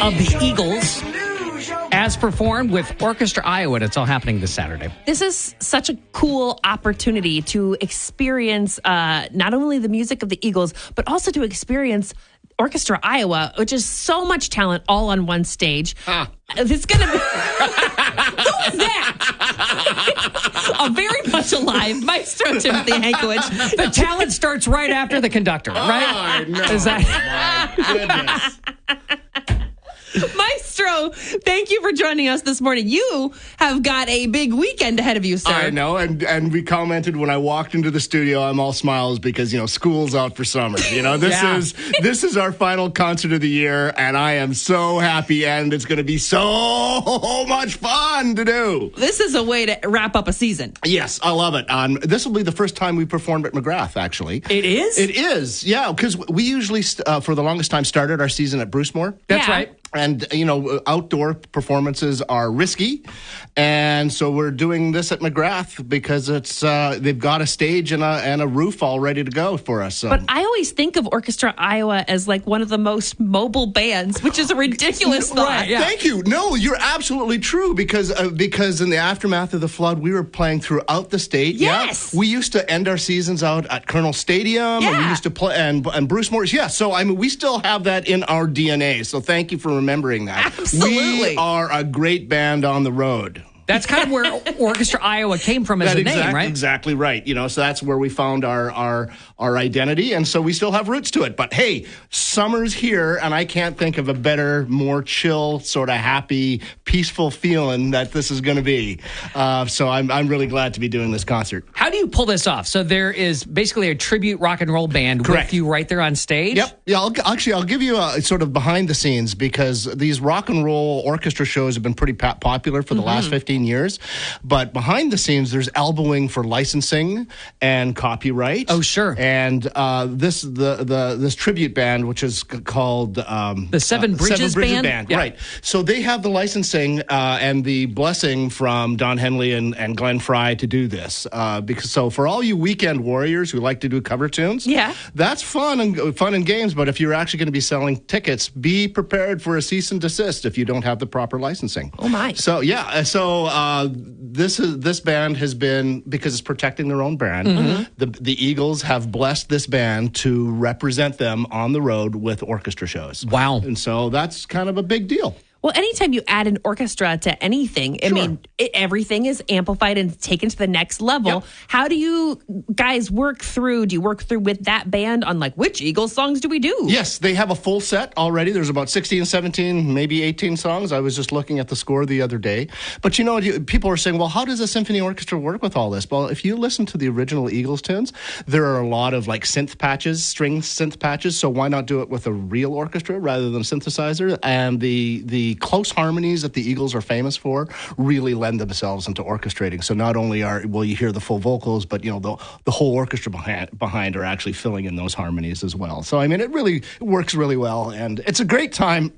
of the Eagles as performed with Orchestra Iowa. It's all happening this Saturday. This is such a cool opportunity to experience not only the music of the Eagles, but also to experience Orchestra Iowa, which is so much talent all on one stage. It's going to be... Who's that? A very much alive Maestro Timothy Hankovich. The talent starts right after the conductor, right? Oh, no. Is that... My goodness. Maestro, thank you for joining us this morning. You have got a big weekend ahead of you, sir. I know, and we commented when I walked into the studio, I'm all smiles because, school's out for summer. This is our final concert of the year, and I am so happy, and it's going to be so much fun to do. This is a way to wrap up a season. Yes, I love it. This will be the first time we performed at McGrath, actually. It is? It is, yeah, because we usually, for the longest time, started our season at Brucemore. That's right. And, outdoor performances are risky. And so we're doing this at McGrath because it's they've got a stage and a roof all ready to go for us. So. But I always think of Orchestra Iowa as like one of the most mobile bands, which is a ridiculous thought. Right. Yeah. Thank you. No, you're absolutely true because in the aftermath of the flood, we were playing throughout the state. Yes. Yeah? We used to end our seasons out at Colonel Stadium. Yeah. And we used to play and Bruce Morris. Yeah. So we still have that in our DNA. So thank you for remembering that. Absolutely. We are a great band on the road. That's kind of where Orchestra Iowa came from as a name, right? Exactly right. So that's where we found our identity, and so we still have roots to it. But hey, summer's here, and I can't think of a better, more chill, sort of happy, peaceful feeling that this is going to be. So I'm really glad to be doing this concert. How do you pull this off? So there is basically a tribute rock and roll band with you right there on stage? Yep. Yeah, I'll give you a sort of behind the scenes because these rock and roll orchestra shows have been pretty popular for the last 15 years. But behind the scenes, there's elbowing for licensing and copyright. Oh, sure. And this tribute band, which is called the Seven Bridges Band? Yeah. Right. So they have the licensing and the blessing from Don Henley and Glenn Fry to do this. So for all you weekend warriors who like to do cover tunes, that's fun and games. But if you're actually going to be selling tickets, be prepared for a cease and desist if you don't have the proper licensing. Oh my! So yeah. This band has been, because it's protecting their own brand. The Eagles have blessed this band to represent them on the road with orchestra shows. Wow! And so that's kind of a big deal. Well, anytime you add an orchestra to anything, I mean, everything is amplified and taken to the next level. Yep. How do you guys work through? Do you work through with that band on which Eagles songs do we do? Yes, they have a full set already. There's about 16, 17, maybe 18 songs. I was just looking at the score the other day. But people are saying, well, how does a symphony orchestra work with all this? Well, if you listen to the original Eagles tunes, there are a lot of synth patches, string synth patches. So why not do it with a real orchestra rather than synthesizer? And the close harmonies that the Eagles are famous for really lend themselves into orchestrating. So not only will you hear the full vocals, but the whole orchestra behind are actually filling in those harmonies as well. So I mean, it works really well, and it's a great time,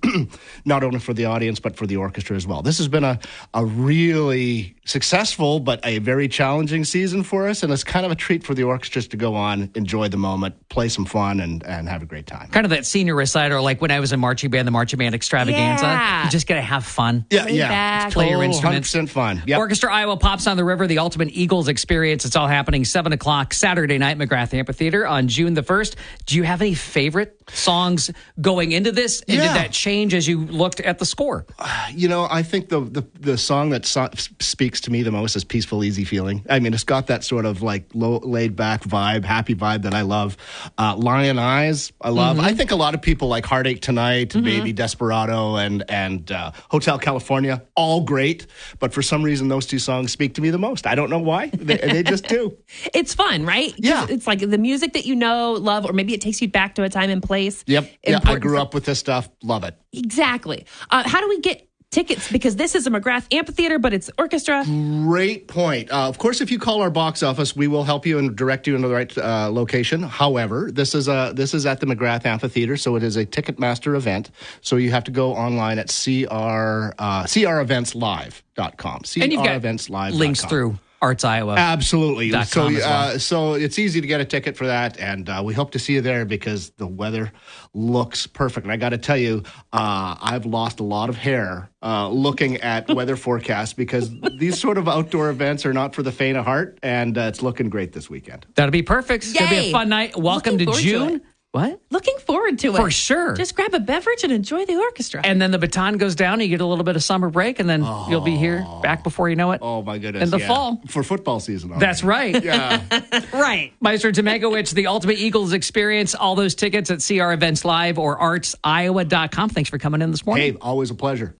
not only for the audience but for the orchestra as well. This has been a really successful but a very challenging season for us, and it's kind of a treat for the orchestras to go on, enjoy the moment, play some fun, and have a great time. Kind of that senior recital, like when I was in marching band, the marching band extravaganza. Yeah. You just got to have fun. Yeah. Play your instruments. 100% fun. Yep. Orchestra Iowa Pops on the River, the ultimate Eagles experience. It's all happening 7 o'clock Saturday night, McGrath Amphitheater on June the 1st. Do you have any favorite songs going into this? And did that change as you looked at the score? I think the song that speaks to me the most is Peaceful, Easy Feeling. I mean, it's got that sort of low, laid back vibe, happy vibe that I love. Lion Eyes, I love. I think a lot of people like Heartache Tonight, Baby Desperado, and Hotel California, all great. But for some reason, those two songs speak to me the most. I don't know why. They just do. It's fun, right? Yeah. It's like the music that love, or maybe it takes you back to a time and place. Yep. Yeah, I grew up with this stuff. Love it. Exactly. How do we get tickets? Because this is a McGrath Amphitheater, but it's orchestra. Great point. Of course, if you call our box office, we will help you and direct you into the right location. However, this is at the McGrath Amphitheater, so it is a Ticketmaster event. So you have to go online at CREventslive.com. And you've got links through Arts Iowa. Absolutely. So, as well. so it's easy to get a ticket for that, and we hope to see you there because the weather looks perfect. And I got to tell you, I've lost a lot of hair looking at weather forecasts because these sort of outdoor events are not for the faint of heart, and it's looking great this weekend. That'll be perfect. It's going to be Yay. a fun night. Welcome Looking to forward to June. it. What? Looking forward to it. For sure. Just grab a beverage and enjoy the orchestra. And then the baton goes down, you get a little bit of summer break, and then you'll be here back before you know it. Oh, my goodness. In the fall. For football season. Already. That's right. Yeah. right. Maestro Tomegowicz, the Ultimate Eagles Experience, all those tickets at CR Events Live or artsiowa.com. Thanks for coming in this morning. Hey, always a pleasure.